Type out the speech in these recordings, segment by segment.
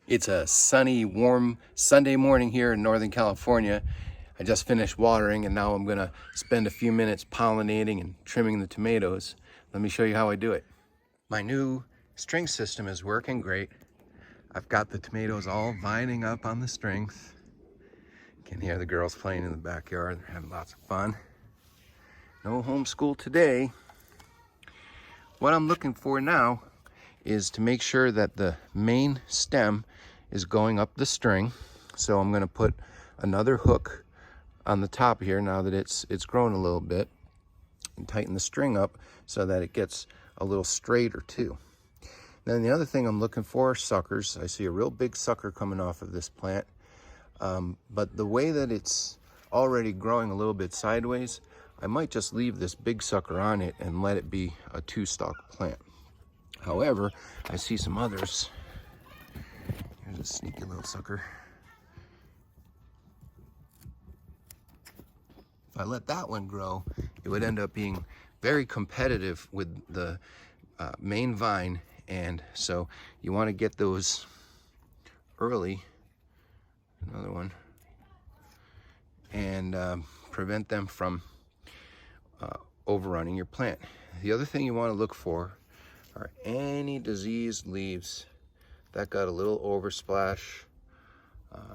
It's a sunny, warm Sunday morning here in Northern California. I just finished watering and now I'm gonna spend a few minutes pollinating and trimming the tomatoes. Let me show you how I do it. My new string system is working great. I've got the tomatoes all vining up on the strings. You can hear the girls playing in the backyard. They're having lots of fun. No homeschool today. What I'm looking for now is to make sure that the main stem is going up the string. So I'm going to put another hook on the top here now that it's grown a little bit, and tighten the string up so that it gets a little straighter too. Then the other thing I'm looking for are suckers. I see a real big sucker coming off of this plant, but the way that it's already growing a little bit sideways, I might just leave this big sucker on it and let it be a two-stalk plant. However, I see some others. Here's a sneaky little sucker. If I let that one grow, it would end up being very competitive with the main vine, and so you want to get those early. Another one. And prevent them from overrunning your plant. The other thing you want to look for are any diseased leaves that got a little oversplash,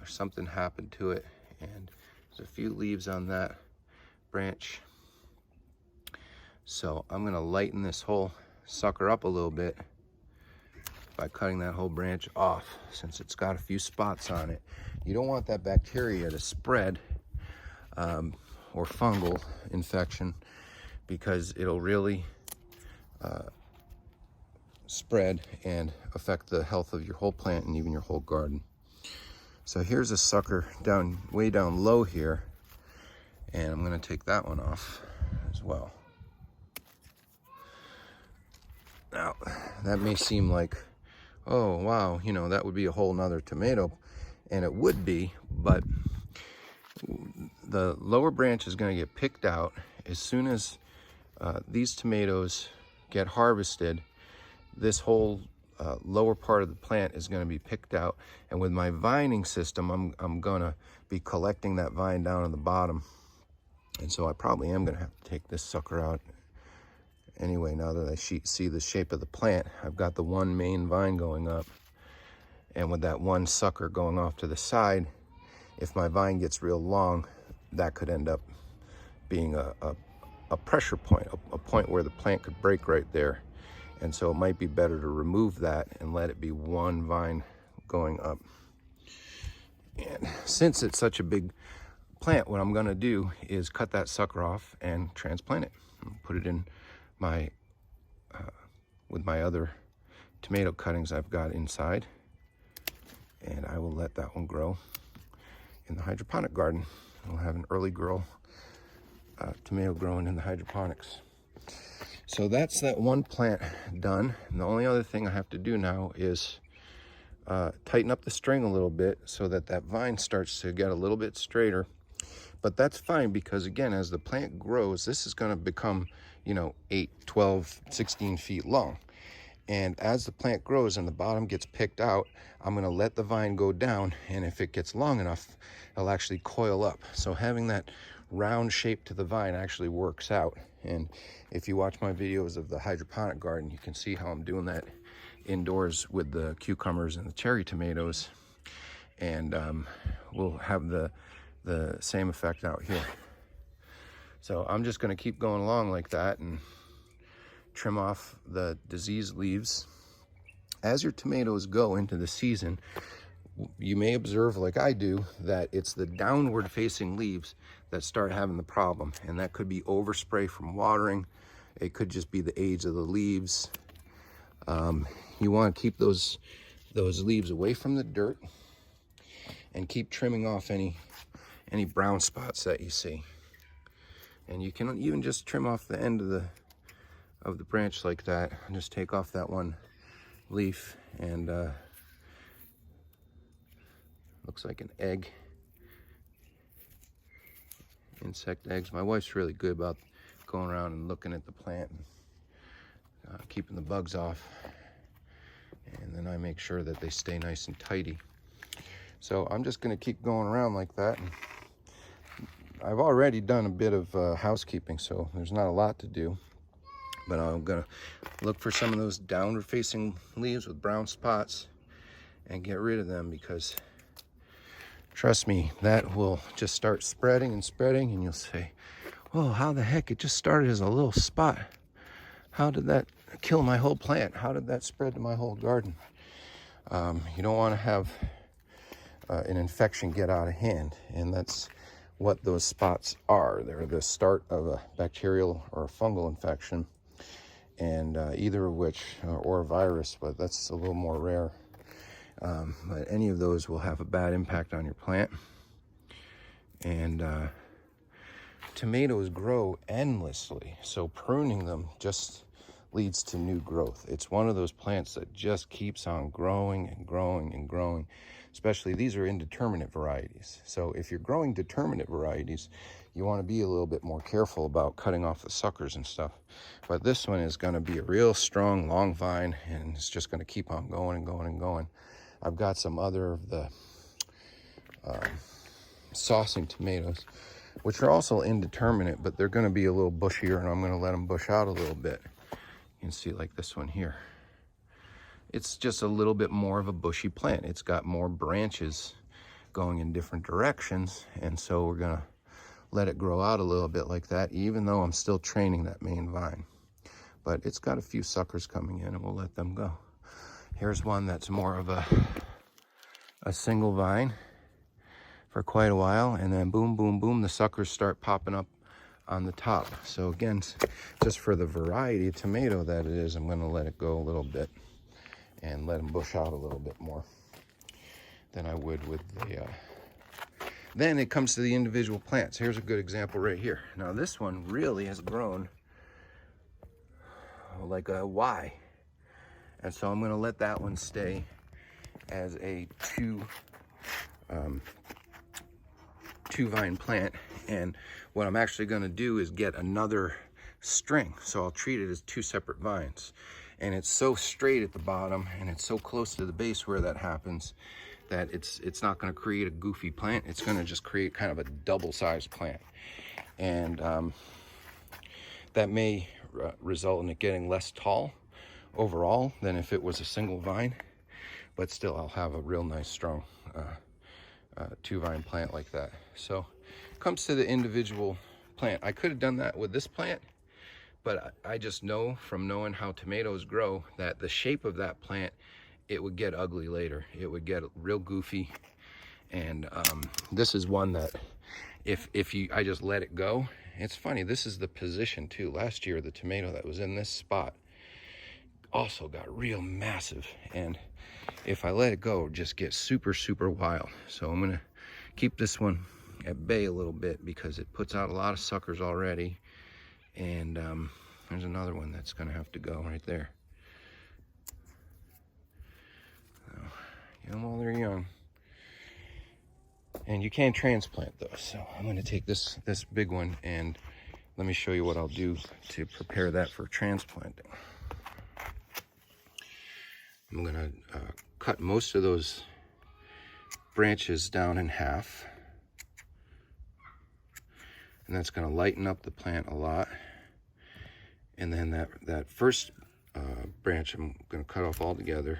something happened to it, and there's a few leaves on that branch. So I'm going to lighten this whole sucker up a little bit by cutting that whole branch off, since it's got a few spots on it. You don't want that bacteria to spread, or fungal infection, because it'll really spread and affect the health of your whole plant and even your whole garden. So here's a sucker way down low here, and I'm going to take that one off as well. Now that may seem like, oh wow, you know, that would be a whole nother tomato, and it would be, but the lower branch is going to get picked out as soon as these tomatoes get harvested. This whole lower part of the plant is going to be picked out, and with my vining system, I'm going to be collecting that vine down at the bottom, and so I probably am going to have to take this sucker out anyway. Now that I see the shape of the plant, I've got the one main vine going up, and with that one sucker going off to the side, if my vine gets real long, that could end up being a pressure point, a point where the plant could break right there. And so it might be better to remove that and let it be one vine going up. And since it's such a big plant, what I'm gonna do is cut that sucker off and transplant it. Put it in my, with my other tomato cuttings I've got inside. And I will let that one grow in the hydroponic garden. We'll have an early grow tomato growing in the hydroponics. So that's that one plant done. And the only other thing I have to do now is tighten up the string a little bit so that that vine starts to get a little bit straighter. But that's fine, because again, as the plant grows, this is going to become, you know, 8, 12, 16 feet long. And as the plant grows and the bottom gets picked out, I'm going to let the vine go down, and if it gets long enough, it'll actually coil up. So having that round shape to the vine actually works out. And if you watch my videos of the hydroponic garden, you can see how I'm doing that indoors with the cucumbers and the cherry tomatoes. And we'll have the same effect out here. So I'm just going to keep going along like that and trim off the diseased leaves. As your tomatoes go into the season, you may observe, like I do, that it's the downward facing leaves that start having the problem, and that could be overspray from watering. It could just be the age of the leaves. You want to keep those leaves away from the dirt and keep trimming off any brown spots that you see. And you can even just trim off the end of the branch like that, and just take off that one leaf, and looks like an egg, insect eggs. My wife's really good about going around and looking at the plant and keeping the bugs off. And then I make sure that they stay nice and tidy. So I'm just going to keep going around like that. And I've already done a bit of housekeeping, so there's not a lot to do. But I'm going to look for some of those downward facing leaves with brown spots and get rid of them, because trust me, that will just start spreading and spreading, and you'll say, oh, how the heck, it just started as a little spot. How did that kill my whole plant? How did that spread to my whole garden? You don't want to have an infection get out of hand, and that's what those spots are. They're the start of a bacterial or a fungal infection, and either of which, or a virus, but that's a little more rare. But any of those will have a bad impact on your plant. And tomatoes grow endlessly, so pruning them just leads to new growth. It's one of those plants that just keeps on growing and growing and growing. Especially, these are indeterminate varieties. So if you're growing determinate varieties, you want to be a little bit more careful about cutting off the suckers and stuff. But this one is going to be a real strong, long vine, and it's just going to keep on going and going and going. I've got some other of the saucing tomatoes, which are also indeterminate, but they're going to be a little bushier, and I'm going to let them bush out a little bit. You can see like this one here. It's just a little bit more of a bushy plant. It's got more branches going in different directions, and so we're going to let it grow out a little bit like that, even though I'm still training that main vine. But it's got a few suckers coming in, and we'll let them go. Here's one that's more of a single vine for quite a while, and then boom, boom, boom, the suckers start popping up on the top. So again, just for the variety of tomato that it is, I'm going to let it go a little bit and let them bush out a little bit more than I would with the then it comes to the individual plants. Here's a good example right here. Now this one really has grown like a Y, and so I'm going to let that one stay as a two vine plant. And what I'm actually going to do is get another string, so I'll treat it as two separate vines. And it's so straight at the bottom, and it's so close to the base where that happens, that it's not going to create a goofy plant. It's going to just create kind of a double-sized plant, and that may result in it getting less tall overall than if it was a single vine, but still I'll have a real nice strong two vine plant like that. So it comes to the individual plant. I could have done that with this plant, but I just know from knowing how tomatoes grow that the shape of that plant, it would get ugly later. It would get real goofy. And this is one that if I just let it go, it's funny, this is the position too. Last year, the tomato that was in this spot also got real massive, and if I let it go, it would just get super, super wild. So I'm gonna keep this one at bay a little bit because it puts out a lot of suckers already. And there's another one that's gonna have to go right there. So, get them while they're young. And you can transplant those. So I'm gonna take this big one, and let me show you what I'll do to prepare that for transplanting. I'm gonna cut most of those branches down in half, and that's gonna lighten up the plant a lot. And then that first branch I'm gonna cut off altogether,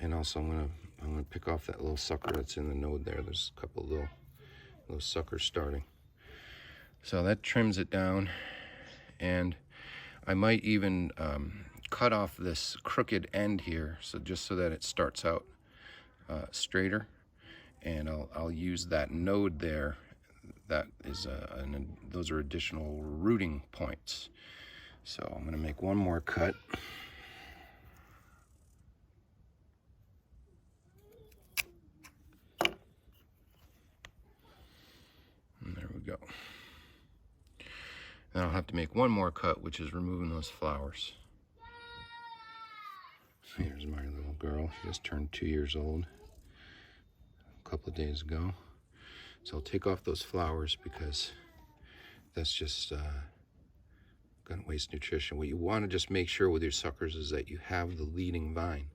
and also I'm gonna pick off that little sucker that's in the node there. There's a couple little suckers starting. So that trims it down, and I might even cut off this crooked end here, so just so that it starts out straighter, and I'll use that node there. That is those are additional rooting points. So I'm going to make one more cut. And there we go. Then I'll have to make one more cut, which is removing those flowers. Here's my little girl. She just turned 2 years old a couple of days ago. So I'll take off those flowers because that's just going to waste nutrition. What you want to just make sure with your suckers is that you have the leading vine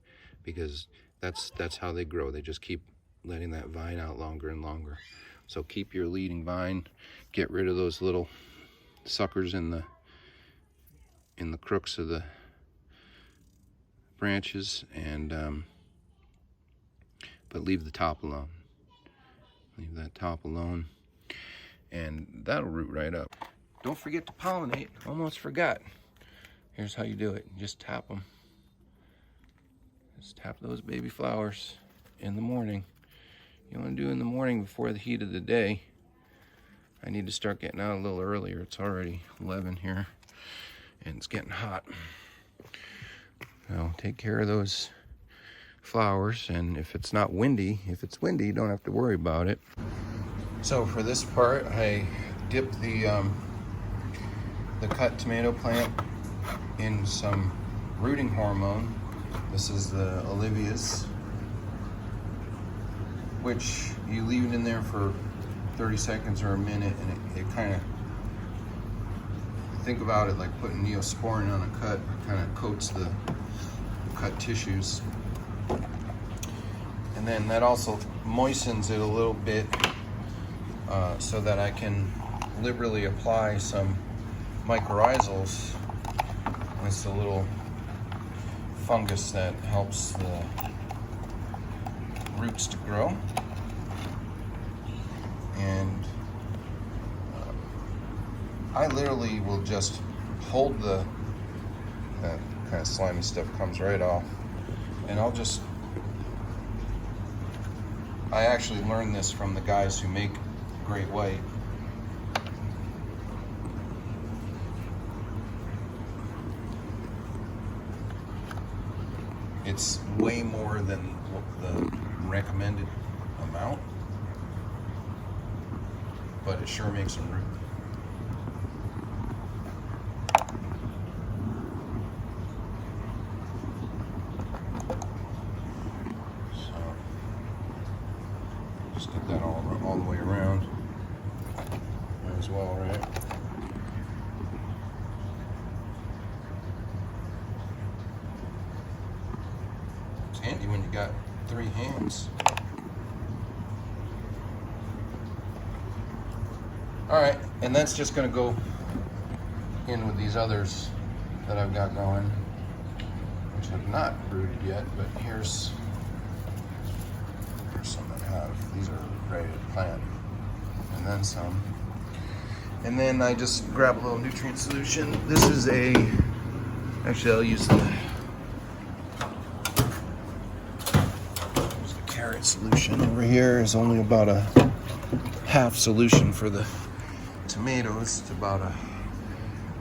because that's how they grow. They just keep letting that vine out longer and longer. So keep your leading vine, get rid of those little suckers in the crooks of the branches, and but leave the top alone. Leave that top alone, and that'll root right up. Don't forget to pollinate. Almost forgot. Here's how you do it. Just tap them. Just tap those baby flowers in the morning. You want to do it in the morning before the heat of the day. I need to start getting out a little earlier. It's already 11 here, and it's getting hot. Now, take care of those flowers, and if it's not windy, if it's windy, you don't have to worry about it. So for this part, I dipped the cut tomato plant in some rooting hormone. This is the Olivia's, which you leave it in there for 30 seconds or a minute, and it kind of, think about it like putting Neosporin on a cut. It kind of coats the cut tissues. And then that also moistens it a little bit so that I can liberally apply some mycorrhizals. It's a little fungus that helps the roots to grow. And I literally will just hold that kind of slimy stuff comes right off, and I actually learned this from the guys who make Great White. It's way more than the recommended amount, but it sure makes them root. So just get that all the way around. Might as well, right? It's handy when you got 3 hands. All right, and that's just gonna go in with these others that I've got going, which have not rooted yet, but here's some that have. These are ready to plant, and then some. And then I just grab a little nutrient solution. This is actually I'll use the carrot solution. Over here is only about a half solution for the tomatoes. It's about a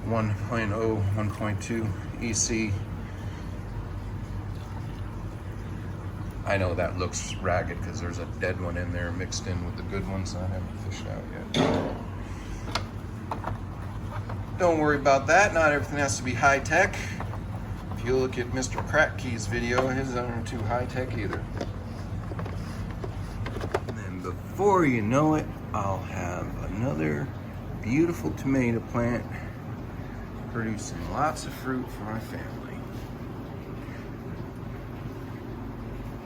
1.0, 1.2 EC. I know that looks ragged because there's a dead one in there mixed in with the good ones that I haven't fished out yet. Don't worry about that. Not everything has to be high tech. If you look at Mr. Crackey's video, his aren't too high tech either. And then before you know it, I'll have another beautiful tomato plant producing lots of fruit for my family.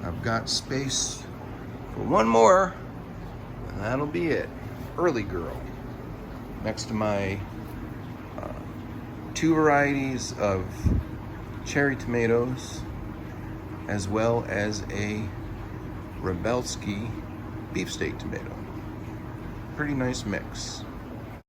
I've got space for one more, and that'll be it. Early Girl. Next to my 2 varieties of cherry tomatoes, as well as a Rebelski beefsteak tomato. Pretty nice mix.